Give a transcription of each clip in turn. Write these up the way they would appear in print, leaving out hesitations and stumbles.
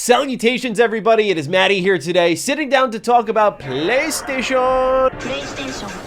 Salutations everybody, it is Matty here today, sitting down to talk about PlayStation.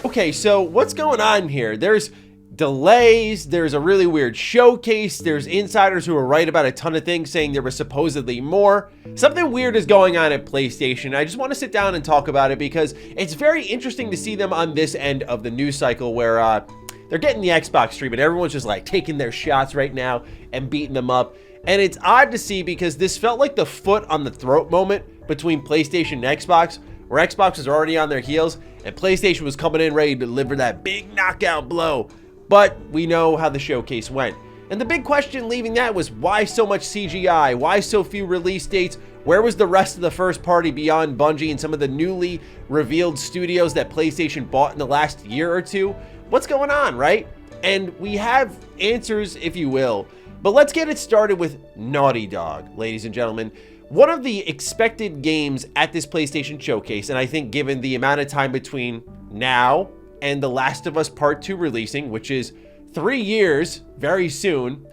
Okay, so what's going on here? There's delays, there's a really weird showcase, there's insiders who are right about a ton of things saying there was supposedly more. Something weird is going on at PlayStation. I just want to sit down and talk about it because it's very interesting to see them on this end of the news cycle where they're getting the Xbox stream and everyone's just like taking their shots right now and beating them up. And it's odd to see because this felt like the foot on the throat moment between PlayStation and Xbox, where Xbox was already on their heels and PlayStation was coming in ready to deliver that big knockout blow. But we know how the showcase went. And the big question leaving that was why so much CGI? Why so few release dates? Where was the rest of the first party beyond Bungie and some of the newly revealed studios that PlayStation bought in the last year or two? What's going on, right? And we have answers, if you will. But let's get it started with Naughty Dog, ladies and gentlemen. One of the expected games at this PlayStation showcase, and I think given the amount of time between now and The Last of Us Part 2 releasing, which is 3 years very soon,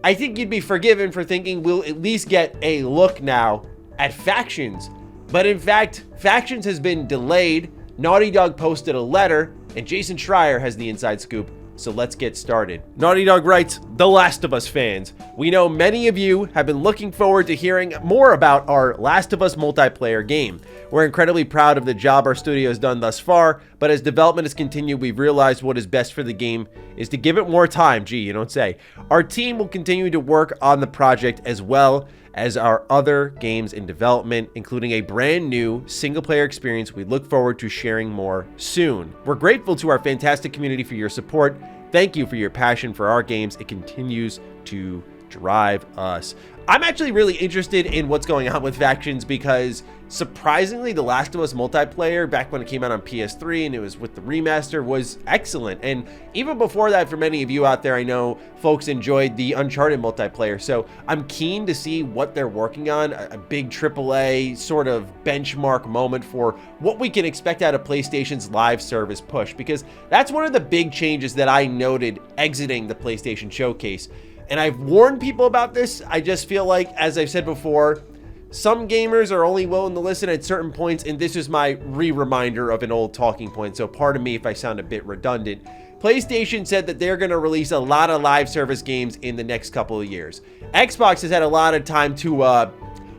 I think you'd be forgiven for thinking we'll at least get a look now at Factions. But in fact, Factions has been delayed. Naughty Dog posted a letter, and Jason Schreier has the inside scoop. So let's get started. Naughty Dog writes, The Last of Us fans, we know many of you have been looking forward to hearing more about our Last of Us multiplayer game. We're incredibly proud of the job our studio has done thus far, but as development has continued, we've realized what is best for the game is to give it more time. Gee, you don't say. Our team will continue to work on the project as well as our other games in development, including a brand new single-player experience we look forward to sharing more soon. We're grateful to our fantastic community for your support. Thank you for your passion for our games. It continues to drive us. I'm actually really interested in what's going on with Factions because surprisingly, The Last of Us multiplayer back when it came out on PS3 and it was with the remaster was excellent. And even before that, for many of you out there, I know folks enjoyed the Uncharted multiplayer. So I'm keen to see what they're working on, a big AAA sort of benchmark moment for what we can expect out of PlayStation's live service push, because that's one of the big changes that I noted exiting the PlayStation showcase. And I've warned people about this. I just feel like, as I've said before, some gamers are only willing to listen at certain points, and this is my reminder of an old talking point, so pardon me if I sound a bit redundant. PlayStation said that they're going to release a lot of live service games in the next couple of years. Xbox has had a lot of time to,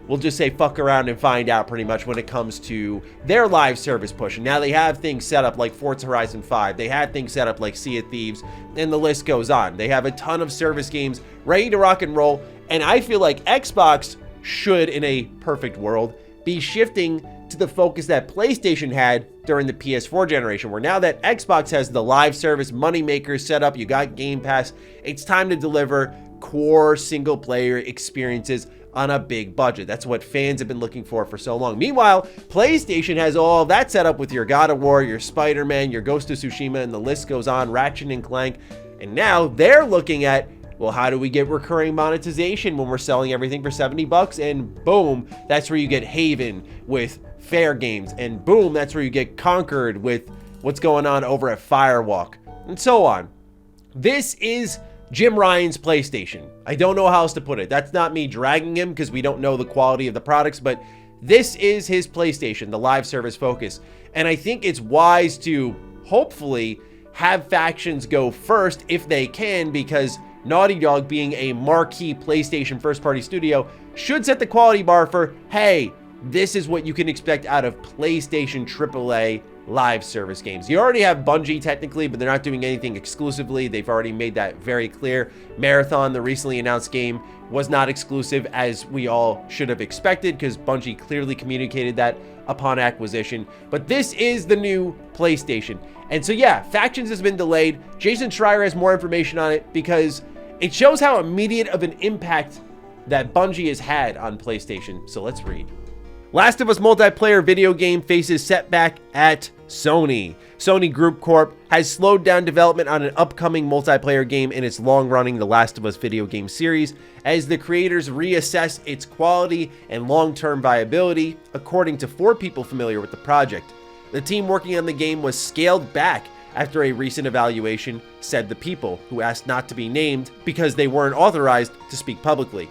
we'll just say fuck around and find out pretty much when it comes to their live service push. And now they have things set up like Forza Horizon 5. They had things set up like Sea of Thieves, and the list goes on. They have a ton of service games ready to rock and roll, and I feel like Xbox should, in a perfect world, be shifting to the focus that PlayStation had during the PS4 generation, where now that Xbox has the live service moneymakers set up, you got Game Pass, it's time to deliver core single player experiences on a big budget. That's what fans have been looking for so long. Meanwhile, PlayStation has all that set up with your God of War, your Spider-Man, your Ghost of Tsushima, and the list goes on, Ratchet and Clank, and now they're looking at, well, how do we get recurring monetization when we're selling everything for $70? And boom, that's where you get Haven with Fair Games. And boom, that's where you get Conquered with what's going on over at Firewalk, and so on. This is Jim Ryan's PlayStation. I don't know how else to put it. That's not me dragging him because we don't know the quality of the products, but this is his PlayStation, the live service focus. And I think it's wise to hopefully have Factions go first if they can, because Naughty Dog, being a marquee PlayStation first-party studio, should set the quality bar for, hey, this is what you can expect out of PlayStation AAA live service games. You already have Bungie technically, but they're not doing anything exclusively. They've already made that very clear. Marathon, the recently announced game, was not exclusive, as we all should have expected, because Bungie clearly communicated that upon acquisition. But this is the new PlayStation. And so yeah, Factions has been delayed. Jason Schreier has more information on it because it shows how immediate of an impact that Bungie has had on PlayStation. So let's read. Last of Us multiplayer video game faces setback at Sony. Sony Group Corp has slowed down development on an upcoming multiplayer game in its long-running The Last of Us video game series as the creators reassess its quality and long-term viability, according to 4 people familiar with the project. The team working on the game was scaled back after a recent evaluation, said the people, who asked not to be named because they weren't authorized to speak publicly.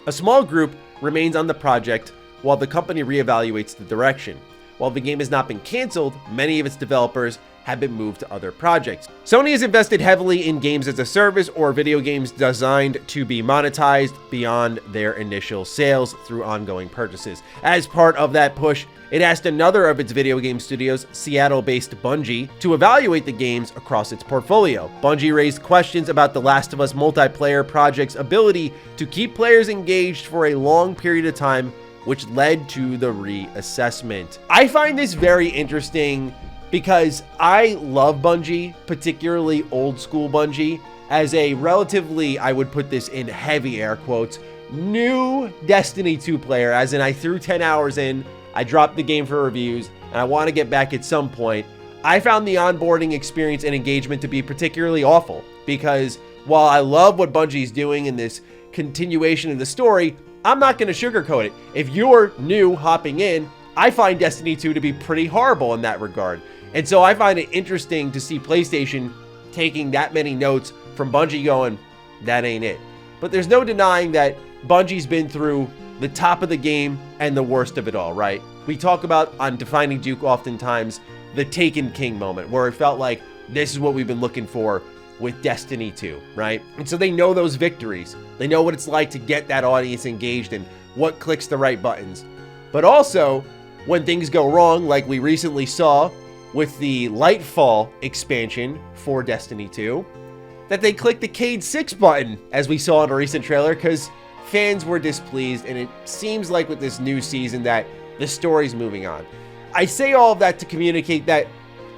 A small group remains on the project while the company reevaluates the direction. While the game has not been canceled, many of its developers have been moved to other projects. Sony has invested heavily in games as a service or video games designed to be monetized beyond their initial sales through ongoing purchases. As part of that push, it asked another of its video game studios, Seattle-based Bungie, to evaluate the games across its portfolio. Bungie raised questions about The Last of Us multiplayer project's ability to keep players engaged for a long period of time, which led to the reassessment. I find this very interesting because I love Bungie, particularly old school Bungie, as a relatively, I would put this in heavy air quotes, new Destiny 2 player, as in I threw 10 hours in, I dropped the game for reviews, and I want to get back at some point. I found the onboarding experience and engagement to be particularly awful, because while I love what Bungie's doing in this continuation of the story, I'm not going to sugarcoat it. If you're new hopping in, I find Destiny 2 to be pretty horrible in that regard. And so I find it interesting to see PlayStation taking that many notes from Bungie going, that ain't it. But there's no denying that Bungie's been through the top of the game and the worst of it all, right? We talk about on Defining Duke oftentimes the Taken King moment, where it felt like this is what we've been looking for with Destiny 2, right? And so they know those victories. They know what it's like to get that audience engaged and what clicks the right buttons. But also, when things go wrong, like we recently saw with the Lightfall expansion for Destiny 2, that they clicked the Cade 6 button, as we saw in a recent trailer, because fans were displeased, and it seems like with this new season that the story's moving on. I say all of that to communicate that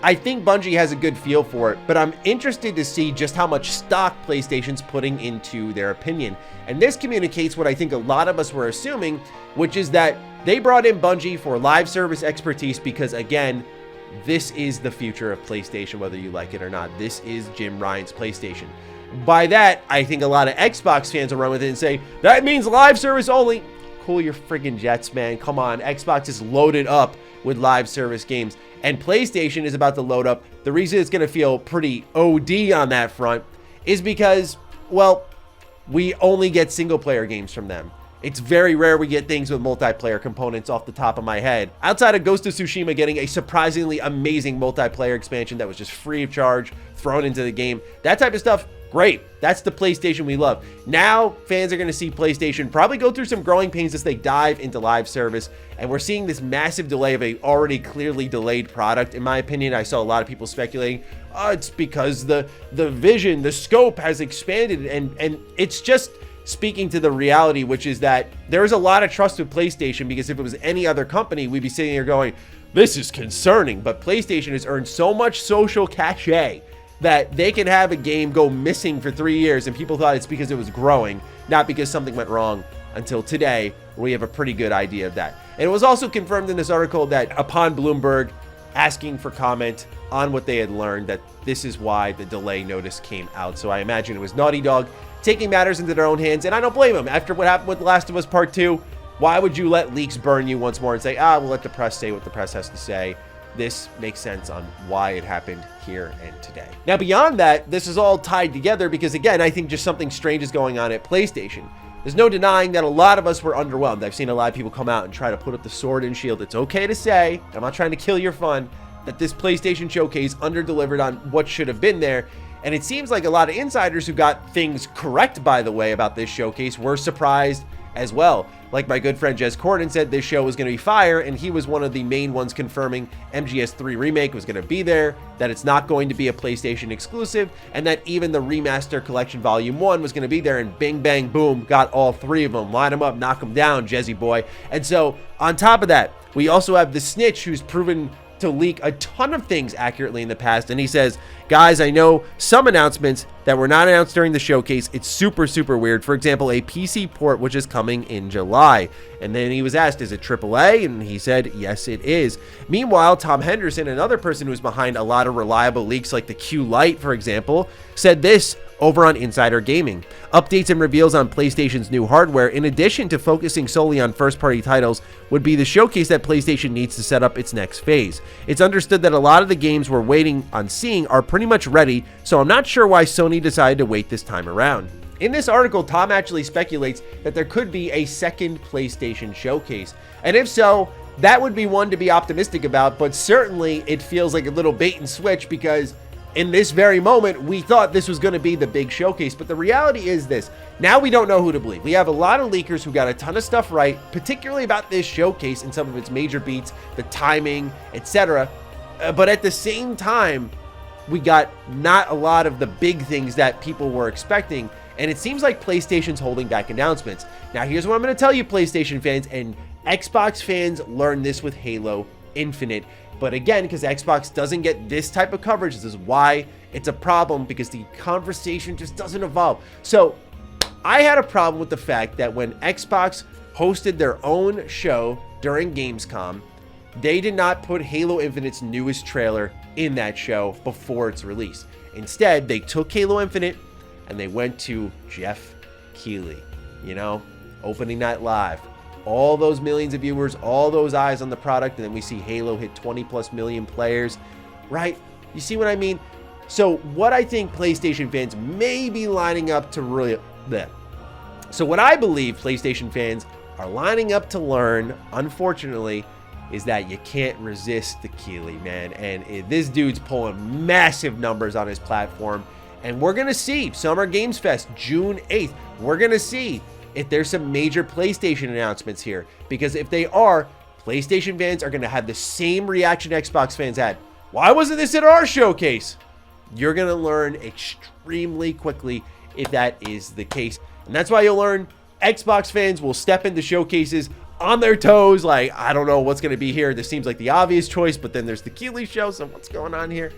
I think Bungie has a good feel for it, but I'm interested to see just how much stock PlayStation's putting into their opinion. And this communicates what I think a lot of us were assuming, which is that they brought in Bungie for live service expertise because, again, this is the future of PlayStation, whether you like it or not. This is Jim Ryan's PlayStation. By that, I think a lot of Xbox fans will run with it and say, that means live service only. Cool your friggin' jets, man. Come on. Xbox is loaded up with live service games, and PlayStation is about to load up. The reason it's going to feel pretty OD on that front is because, well, we only get single player games from them. It's very rare we get things with multiplayer components off the top of my head. Outside of Ghost of Tsushima getting a surprisingly amazing multiplayer expansion that was just free of charge, thrown into the game, that type of stuff, great. That's the PlayStation we love. Now, fans are going to see PlayStation probably go through some growing pains as they dive into live service, and we're seeing this massive delay of a already clearly delayed product. In my opinion, I saw a lot of people speculating, oh, it's because the vision, the scope has expanded, and it's just speaking to the reality, which is that there is a lot of trust with PlayStation, because if it was any other company, we'd be sitting here going, this is concerning. But PlayStation has earned so much social cachet that they can have a game go missing for 3 years, and people thought it's because it was growing, not because something went wrong, until today, where we have a pretty good idea of that. And it was also confirmed in this article that upon Bloomberg asking for comment on what they had learned, that this is why the delay notice came out. So I imagine it was Naughty Dog taking matters into their own hands, and I don't blame them. After what happened with The Last of Us Part 2, why would you let leaks burn you once more and say, we'll let the press say what the press has to say? This makes sense on why it happened here and today. Now, beyond that, this is all tied together because, again, I think just something strange is going on at PlayStation. There's no denying that a lot of us were underwhelmed. I've seen a lot of people come out and try to put up the sword and shield. It's okay to say, I'm not trying to kill your fun, that this PlayStation showcase underdelivered on what should have been there. And it seems like a lot of insiders who got things correct, by the way, about this showcase were surprised as well. Like my good friend Jez Corden said, this show was going to be fire, and he was one of the main ones confirming MGS3 Remake was going to be there, that it's not going to be a PlayStation exclusive, and that even the Remaster Collection Volume 1 was going to be there, and bing, bang, boom, got all three of them. Line them up, knock them down, Jezzy boy. And so, on top of that, we also have the Snitch, who's proven to leak a ton of things accurately in the past, and he says, guys, I know some announcements that were not announced during the showcase. It's super, super weird. For example, a PC port, which is coming in July. And then he was asked, is it AAA? And he said, yes, it is. Meanwhile, Tom Henderson, another person who's behind a lot of reliable leaks like the Q Lite, for example, said this over on Insider Gaming. Updates and reveals on PlayStation's new hardware, in addition to focusing solely on first-party titles, would be the showcase that PlayStation needs to set up its next phase. It's understood that a lot of the games we're waiting on seeing are pretty much ready, so I'm not sure why Sony decided to wait this time around. In this article, Tom actually speculates that there could be a second PlayStation showcase. And if so, that would be one to be optimistic about, but certainly it feels like a little bait and switch because in this very moment, we thought this was going to be the big showcase. But the reality is this. Now we don't know who to believe. We have a lot of leakers who got a ton of stuff right, particularly about this showcase and some of its major beats, the timing, etc. But at the same time, we got not a lot of the big things that people were expecting. And it seems like PlayStation's holding back announcements. Now, here's what I'm going to tell you, PlayStation fans, and Xbox fans learned this with Halo Infinite. But again, because Xbox doesn't get this type of coverage, this is why it's a problem, because the conversation just doesn't evolve. So I had a problem with the fact that when Xbox hosted their own show during Gamescom, they did not put Halo Infinite's newest trailer in that show before its release. Instead, they took Halo Infinite and they went to Jeff Keighley, you know, opening night live. All those millions of viewers, all those eyes on the product, and then we see Halo hit 20+ million players, right? You see what I mean? So what I think PlayStation fans may be lining up to really... So what I believe PlayStation fans are lining up to learn, unfortunately, is that you can't resist the Keighley, man. And this dude's pulling massive numbers on his platform. And we're going to see Summer Games Fest, June 8th. We're going to see if there's some major PlayStation announcements here. Because if they are, PlayStation fans are going to have the same reaction Xbox fans had. Why wasn't this at our showcase? You're going to learn extremely quickly if that is the case. And that's why you'll learn Xbox fans will step into showcases on their toes. Like, I don't know what's going to be here. This seems like the obvious choice, but then there's the Keighley show. So what's going on here?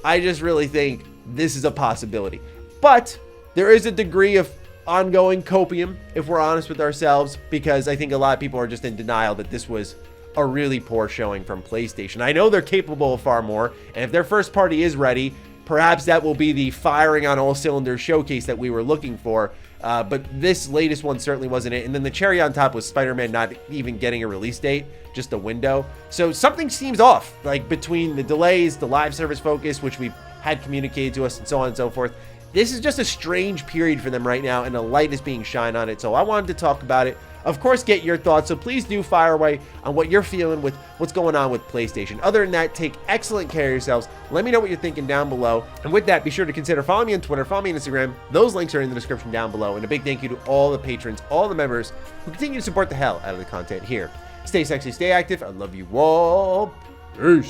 I just really think this is a possibility. But there is a degree of ongoing copium, if we're honest with ourselves, because I think a lot of people are just in denial that this was a really poor showing from PlayStation. I know they're capable of far more, and if their first party is ready, perhaps that will be the firing on all cylinders showcase that we were looking for. But this latest one certainly wasn't it. And then the cherry on top was Spider-Man not even getting a release date, just a window. So something seems off, like between the delays, the live service focus, which we had communicated to us, and so on and so forth. This is just a strange period for them right now, and a light is being shined on it. So I wanted to talk about it. Of course, get your thoughts. So please do fire away on what you're feeling with what's going on with PlayStation. Other than that, take excellent care of yourselves. Let me know what you're thinking down below. And with that, be sure to consider following me on Twitter, follow me on Instagram. Those links are in the description down below. And a big thank you to all the patrons, all the members who continue to support the hell out of the content here. Stay sexy, stay active. I love you all. Peace.